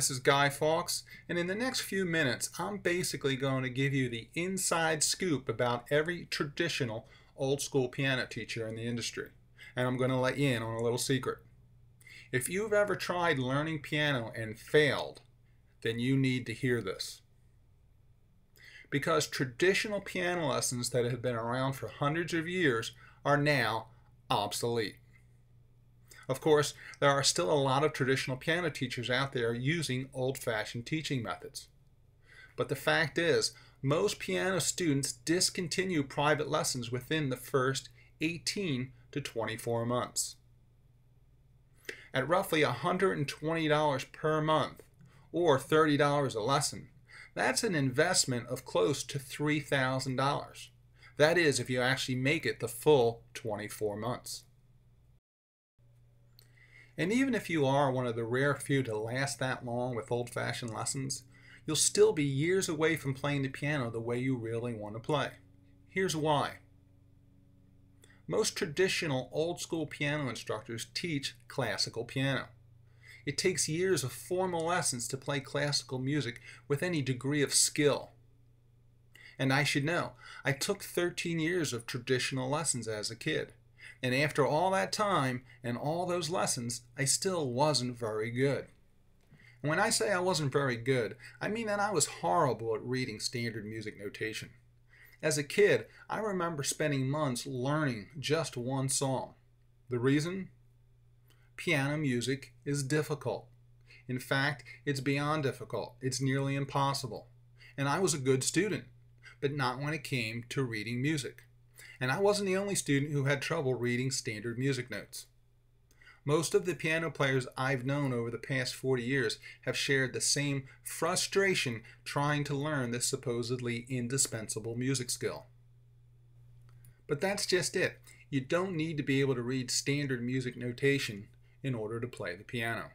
This is Guy Fawkes, and in the next few minutes I'm basically going to give you the inside scoop about every traditional old school piano teacher in the industry. And I'm going to let you in on a little secret. If you've ever tried learning piano and failed, then you need to hear this. Because traditional piano lessons that have been around for hundreds of years are now obsolete. Of course, there are still a lot of traditional piano teachers out there using old-fashioned teaching methods. But the fact is, most piano students discontinue private lessons within the first 18 to 24 months. At roughly $120 per month, or $30 a lesson, that's an investment of close to $3,000. That is, if you actually make it the full 24 months. And even if you are one of the rare few to last that long with old-fashioned lessons, you'll still be years away from playing the piano the way you really want to play. Here's why. Most traditional old-school piano instructors teach classical piano. It takes years of formal lessons to play classical music with any degree of skill. And I should know, I took 13 years of traditional lessons as a kid. And after all that time and all those lessons, I still wasn't very good. And when I say I wasn't very good, I mean that I was horrible at reading standard music notation. As a kid, I remember spending months learning just one song. The reason? Piano music is difficult. In fact, it's beyond difficult. It's nearly impossible. And I was a good student, but not when it came to reading music. And I wasn't the only student who had trouble reading standard music notes. Most of the piano players I've known over the past 40 years have shared the same frustration trying to learn this supposedly indispensable music skill. But that's just it. You don't need to be able to read standard music notation in order to play the piano.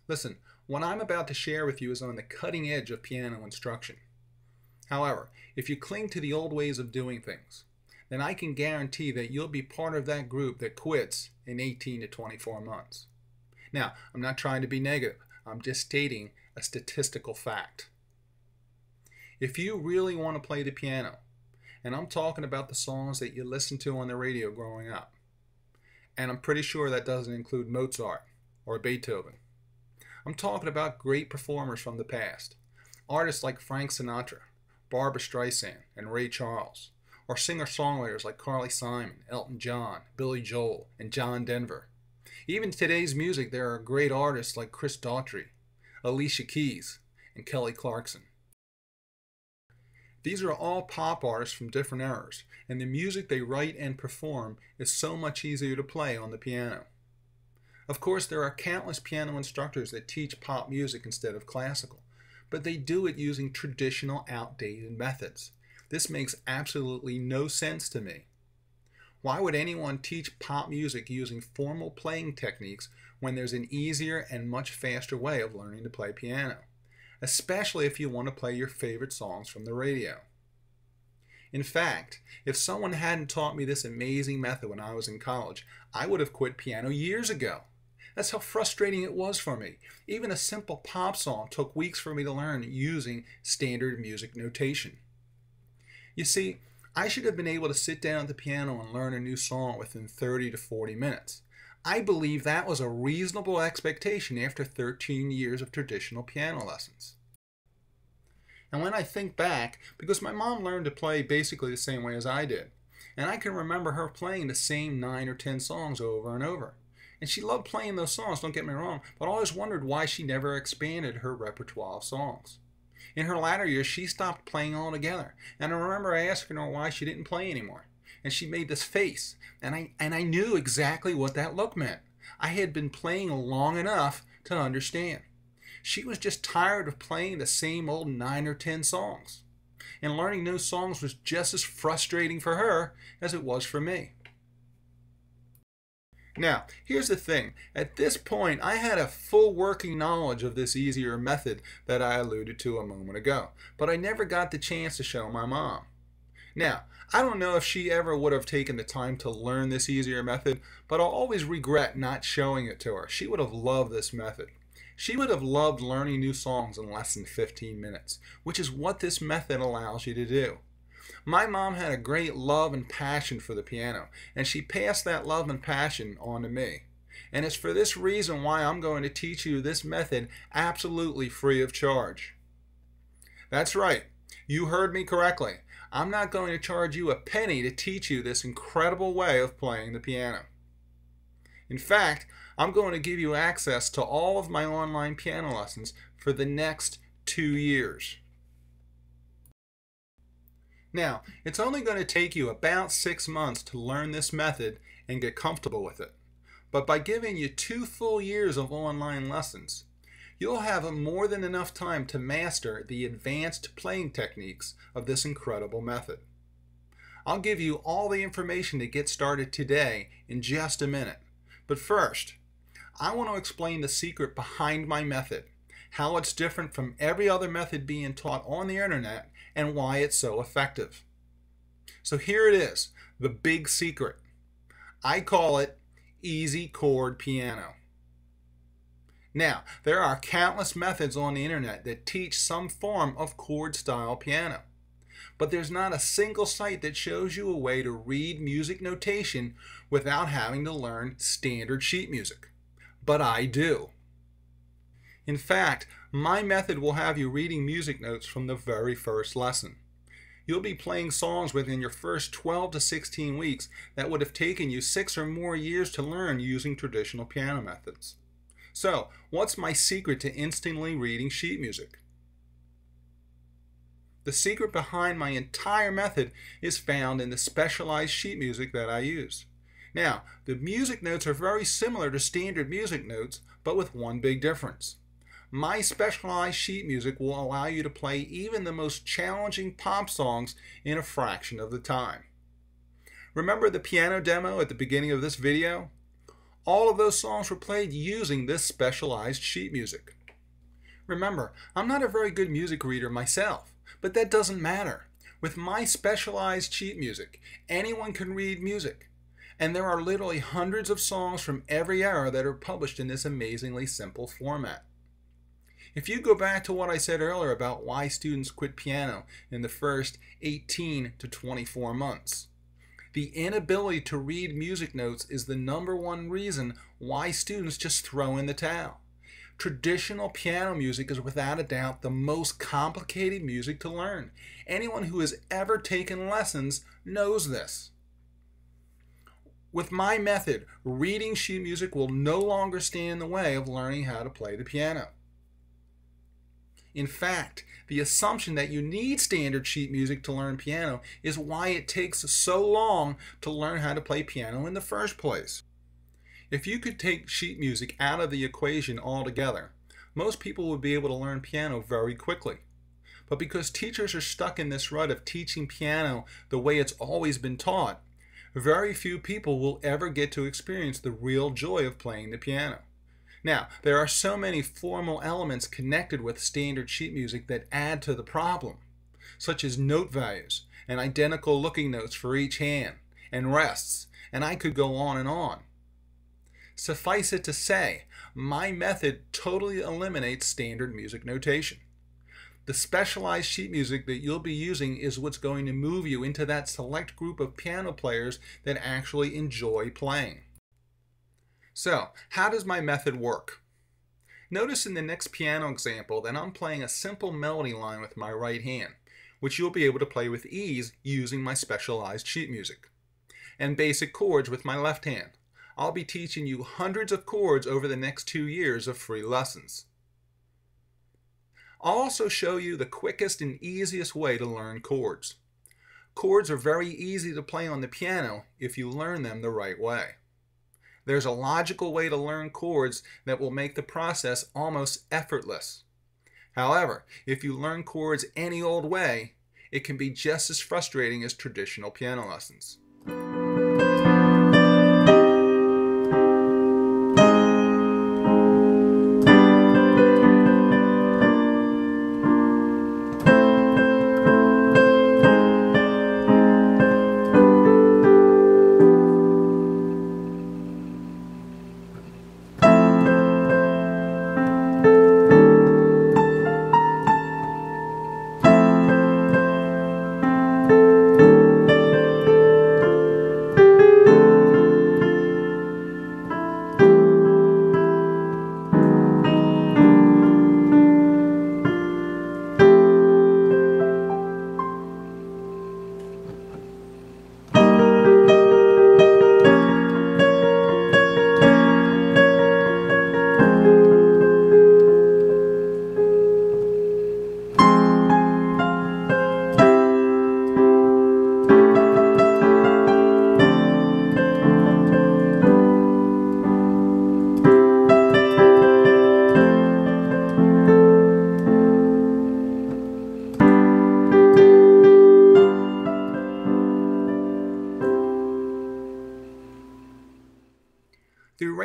Listen, what I'm about to share with you is on the cutting edge of piano instruction. However, if you cling to the old ways of doing things, then I can guarantee that you'll be part of that group that quits in 18 to 24 months. Now, I'm not trying to be negative. I'm just stating a statistical fact. If you really want to play the piano, and I'm talking about the songs that you listened to on the radio growing up, and I'm pretty sure that doesn't include Mozart or Beethoven. I'm talking about great performers from the past, artists like Frank Sinatra, Barbra Streisand, and Ray Charles, or singer-songwriters like Carly Simon, Elton John, Billy Joel, and John Denver. Even in today's music, there are great artists like Chris Daughtry, Alicia Keys, and Kelly Clarkson. These are all pop artists from different eras, and the music they write and perform is so much easier to play on the piano. Of course, there are countless piano instructors that teach pop music instead of classical, but they do it using traditional, outdated methods. This makes absolutely no sense to me. Why would anyone teach pop music using formal playing techniques when there's an easier and much faster way of learning to play piano? Especially if you want to play your favorite songs from the radio. In fact, if someone hadn't taught me this amazing method when I was in college, I would have quit piano years ago. That's how frustrating it was for me. Even a simple pop song took weeks for me to learn using standard music notation. You see, I should have been able to sit down at the piano and learn a new song within 30 to 40 minutes. I believe that was a reasonable expectation after 13 years of traditional piano lessons. And when I think back, because my mom learned to play basically the same way as I did, and I can remember her playing the same 9 or 10 songs over and over. And she loved playing those songs, don't get me wrong, but I always wondered why she never expanded her repertoire of songs. In her latter years, she stopped playing altogether, and I remember asking her why she didn't play anymore. And she made this face, and I knew exactly what that look meant. I had been playing long enough to understand. She was just tired of playing the same old 9 or 10 songs. And learning new songs was just as frustrating for her as it was for me. Now, here's the thing. At this point, I had a full working knowledge of this easier method that I alluded to a moment ago, but I never got the chance to show my mom. Now, I don't know if she ever would have taken the time to learn this easier method, but I'll always regret not showing it to her. She would have loved this method. She would have loved learning new songs in less than 15 minutes, which is what this method allows you to do. My mom had a great love and passion for the piano, and she passed that love and passion on to me. And it's for this reason why I'm going to teach you this method absolutely free of charge. That's right, you heard me correctly. I'm not going to charge you a penny to teach you this incredible way of playing the piano. In fact, I'm going to give you access to all of my online piano lessons for the next 2 years. Now, it's only going to take you about 6 months to learn this method and get comfortable with it. But by giving you 2 full years of online lessons, you'll have more than enough time to master the advanced playing techniques of this incredible method. I'll give you all the information to get started today in just a minute. But first, I want to explain the secret behind my method, how it's different from every other method being taught on the internet, and why it's so effective. So here it is, the big secret. I call it easy chord piano. Now, there are countless methods on the internet that teach some form of chord style piano, but there's not a single site that shows you a way to read music notation without having to learn standard sheet music. But I do. In fact, my method will have you reading music notes from the very first lesson. You'll be playing songs within your first 12 to 16 weeks that would have taken you 6 or more years to learn using traditional piano methods. So, what's my secret to instantly reading sheet music? The secret behind my entire method is found in the specialized sheet music that I use. Now, the music notes are very similar to standard music notes, but with one big difference. My specialized sheet music will allow you to play even the most challenging pop songs in a fraction of the time. Remember the piano demo at the beginning of this video? All of those songs were played using this specialized sheet music. Remember, I'm not a very good music reader myself, but that doesn't matter. With my specialized sheet music, anyone can read music. And there are literally hundreds of songs from every era that are published in this amazingly simple format. If you go back to what I said earlier about why students quit piano in the first 18 to 24 months, the inability to read music notes is the #1 reason why students just throw in the towel. Traditional piano music is without a doubt the most complicated music to learn. Anyone who has ever taken lessons knows this. With my method, reading sheet music will no longer stand in the way of learning how to play the piano. In fact, the assumption that you need standard sheet music to learn piano is why it takes so long to learn how to play piano in the first place. If you could take sheet music out of the equation altogether, most people would be able to learn piano very quickly. But because teachers are stuck in this rut of teaching piano the way it's always been taught, very few people will ever get to experience the real joy of playing the piano. Now, there are so many formal elements connected with standard sheet music that add to the problem, such as note values and identical looking notes for each hand, and rests, and I could go on and on. Suffice it to say, my method totally eliminates standard music notation. The specialized sheet music that you'll be using is what's going to move you into that select group of piano players that actually enjoy playing. So, how does my method work? Notice in the next piano example that I'm playing a simple melody line with my right hand, which you'll be able to play with ease using my specialized sheet music, and basic chords with my left hand. I'll be teaching you hundreds of chords over the next 2 years of free lessons. I'll also show you the quickest and easiest way to learn chords. Chords are very easy to play on the piano if you learn them the right way. There's a logical way to learn chords that will make the process almost effortless. However, if you learn chords any old way, it can be just as frustrating as traditional piano lessons.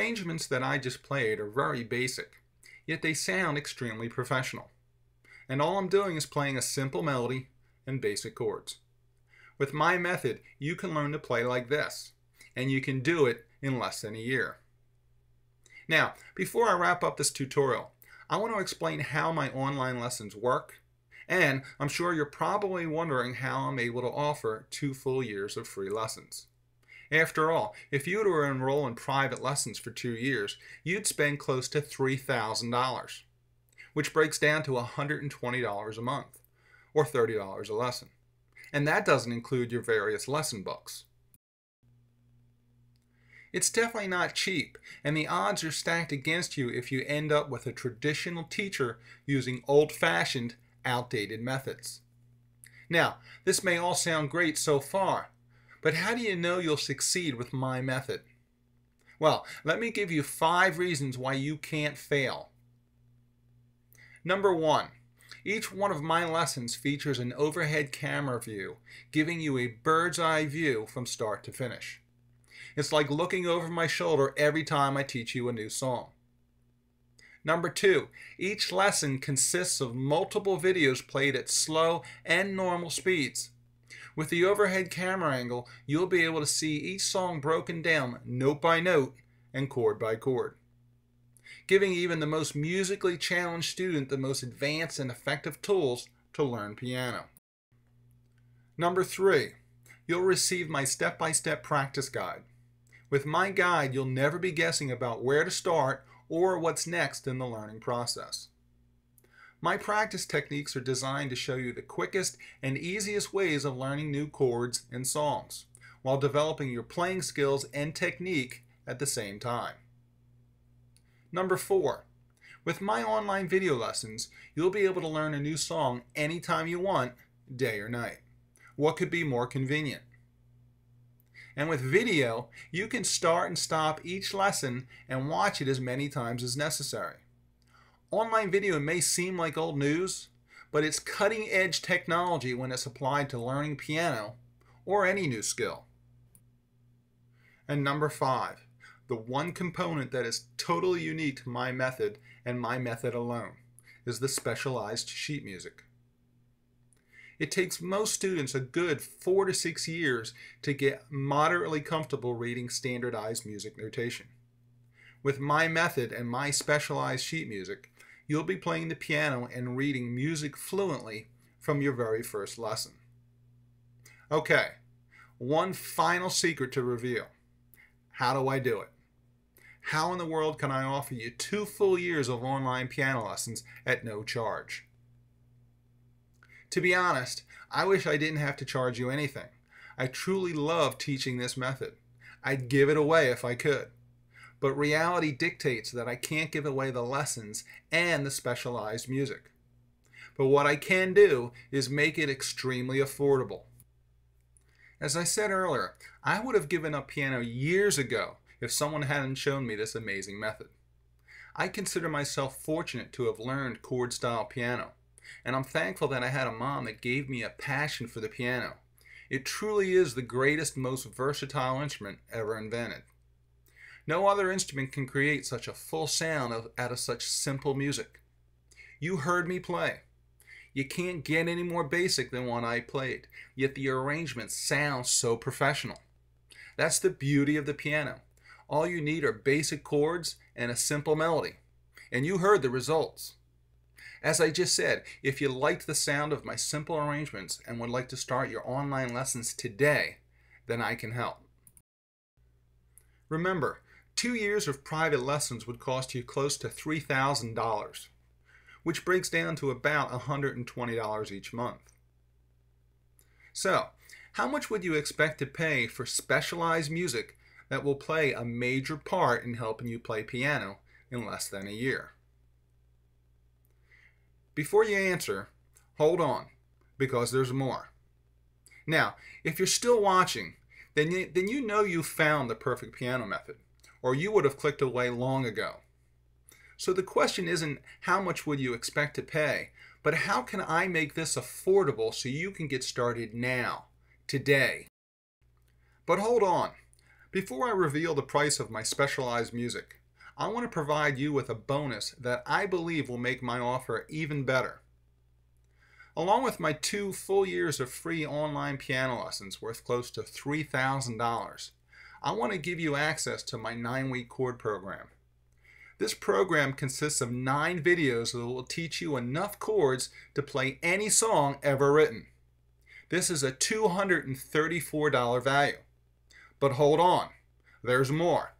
arrangements that I just played are very basic, yet they sound extremely professional. And all I'm doing is playing a simple melody and basic chords. With my method, you can learn to play like this, and you can do it in less than a year. Now, before I wrap up this tutorial, I want to explain how my online lessons work, and I'm sure you're probably wondering how I'm able to offer 2 full years of free lessons. After all, if you were to enroll in private lessons for 2 years, you'd spend close to $3,000, which breaks down to $120 a month, or $30 a lesson. And that doesn't include your various lesson books. It's definitely not cheap, and the odds are stacked against you if you end up with a traditional teacher using old-fashioned, outdated methods. Now, this may all sound great so far, but how do you know you'll succeed with my method? Well, let me give you 5 reasons why you can't fail. Number 1, each one of my lessons features an overhead camera view, giving you a bird's eye view from start to finish. It's like looking over my shoulder every time I teach you a new song. Number 2, each lesson consists of multiple videos played at slow and normal speeds. With the overhead camera angle, you'll be able to see each song broken down note by note and chord by chord, giving even the most musically challenged student the most advanced and effective tools to learn piano. Number 3, you'll receive my step-by-step practice guide. With my guide, you'll never be guessing about where to start or what's next in the learning process. My practice techniques are designed to show you the quickest and easiest ways of learning new chords and songs, while developing your playing skills and technique at the same time. Number 4, with my online video lessons, you'll be able to learn a new song anytime you want, day or night. What could be more convenient? And with video, you can start and stop each lesson and watch it as many times as necessary. Online video may seem like old news, but it's cutting-edge technology when it's applied to learning piano or any new skill. And number 5, the one component that is totally unique to my method and my method alone is the specialized sheet music. It takes most students a good 4 to 6 years to get moderately comfortable reading standardized music notation. With my method and my specialized sheet music, you'll be playing the piano and reading music fluently from your very first lesson. Okay, one final secret to reveal. How do I do it? How in the world can I offer you 2 full years of online piano lessons at no charge? To be honest, I wish I didn't have to charge you anything. I truly love teaching this method. I'd give it away if I could. But reality dictates that I can't give away the lessons and the specialized music. But what I can do is make it extremely affordable. As I said earlier, I would have given up piano years ago if someone hadn't shown me this amazing method. I consider myself fortunate to have learned chord-style piano, and I'm thankful that I had a mom that gave me a passion for the piano. It truly is the greatest, most versatile instrument ever invented. No other instrument can create such a full sound out of such simple music. You heard me play. You can't get any more basic than what I played, yet the arrangements sound so professional. That's the beauty of the piano. All you need are basic chords and a simple melody, and you heard the results. As I just said, if you liked the sound of my simple arrangements and would like to start your online lessons today, then I can help. Remember, 2 years of private lessons would cost you close to $3,000, which breaks down to about $120 each month. So, how much would you expect to pay for specialized music that will play a major part in helping you play piano in less than a year? Before you answer, hold on, because there's more. Now, if you're still watching, then you know you've found the perfect piano method, or you would have clicked away long ago. So the question isn't how much would you expect to pay, but how can I make this affordable so you can get started now, today? But hold on, Before I reveal the price of my specialized music, I want to provide you with a bonus that I believe will make my offer even better. Along with my 2 full years of free online piano lessons worth close to $3,000, I want to give you access to my 9-week chord program. This program consists of 9 videos that will teach you enough chords to play any song ever written. This is a $234 value. But hold on, there's more.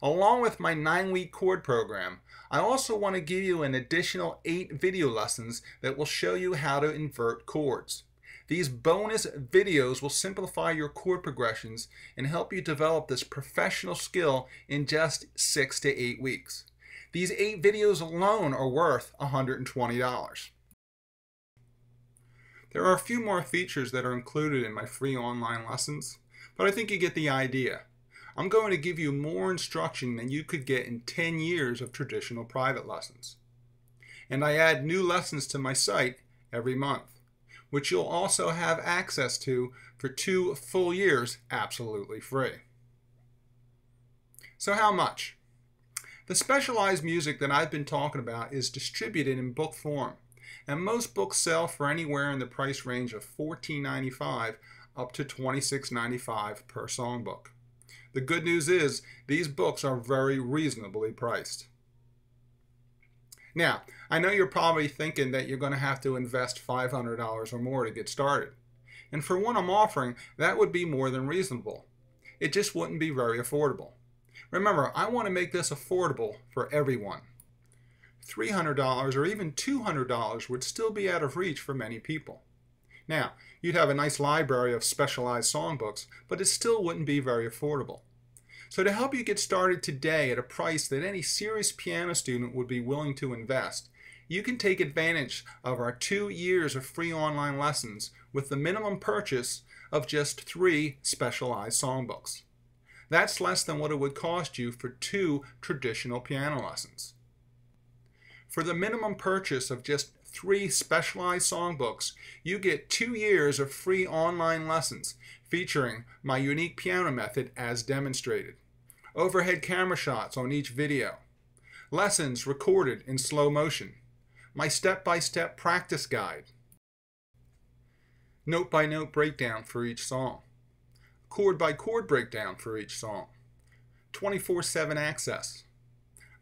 Along with my 9-week chord program, I also want to give you an additional 8 video lessons that will show you how to invert chords. These bonus videos will simplify your chord progressions and help you develop this professional skill in just 6 to 8 weeks. These 8 videos alone are worth $120. There are a few more features that are included in my free online lessons, but I think you get the idea. I'm going to give you more instruction than you could get in 10 years of traditional private lessons. And I add new lessons to my site every month, which you'll also have access to for 2 full years absolutely free. So how much? The specialized music that I've been talking about is distributed in book form, and most books sell for anywhere in the price range of $14.95 up to $26.95 per songbook. The good news is these books are very reasonably priced. Now, I know you're probably thinking that you're going to have to invest $500 or more to get started. And for what I'm offering, that would be more than reasonable. It just wouldn't be very affordable. Remember, I want to make this affordable for everyone. $300 or even $200 would still be out of reach for many people. Now, you'd have a nice library of specialized songbooks, but it still wouldn't be very affordable. So to help you get started today at a price that any serious piano student would be willing to invest, you can take advantage of our 2 years of free online lessons with the minimum purchase of just 3 specialized songbooks. That's less than what it would cost you for 2 traditional piano lessons. For the minimum purchase of just 3 specialized songbooks, you get 2 years of free online lessons featuring my unique piano method as demonstrated, overhead camera shots on each video, lessons recorded in slow motion, my step-by-step practice guide, note-by-note breakdown for each song, chord-by-chord breakdown for each song, 24/7 access,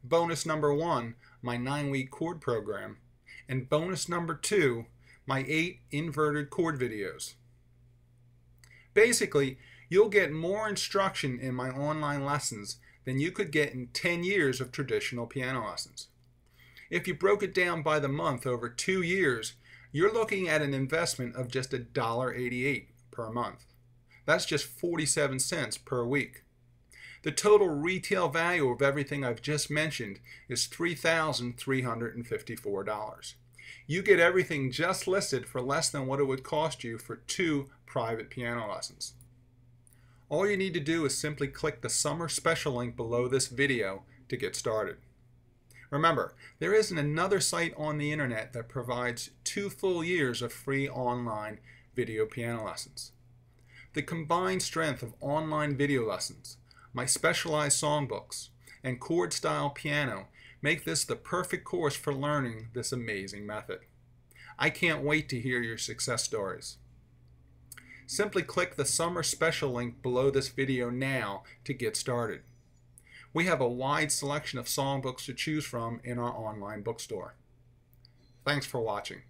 bonus number 1, my 9-week chord program, and bonus number 2, my 8 inverted chord videos. Basically, you'll get more instruction in my online lessons than you could get in 10 years of traditional piano lessons. If you broke it down by the month over 2 years, you're looking at an investment of just $1.88 per month. That's just 47 cents per week. The total retail value of everything I've just mentioned is $3,354. You get everything just listed for less than what it would cost you for 2 private piano lessons. All you need to do is simply click the summer special link below this video to get started. Remember, there isn't another site on the internet that provides 2 full years of free online video piano lessons. The combined strength of online video lessons, my specialized songbooks, and chord-style piano make this the perfect course for learning this amazing method. I can't wait to hear your success stories. Simply click the summer special link below this video now to get started. We have a wide selection of songbooks to choose from in our online bookstore. Thanks for watching.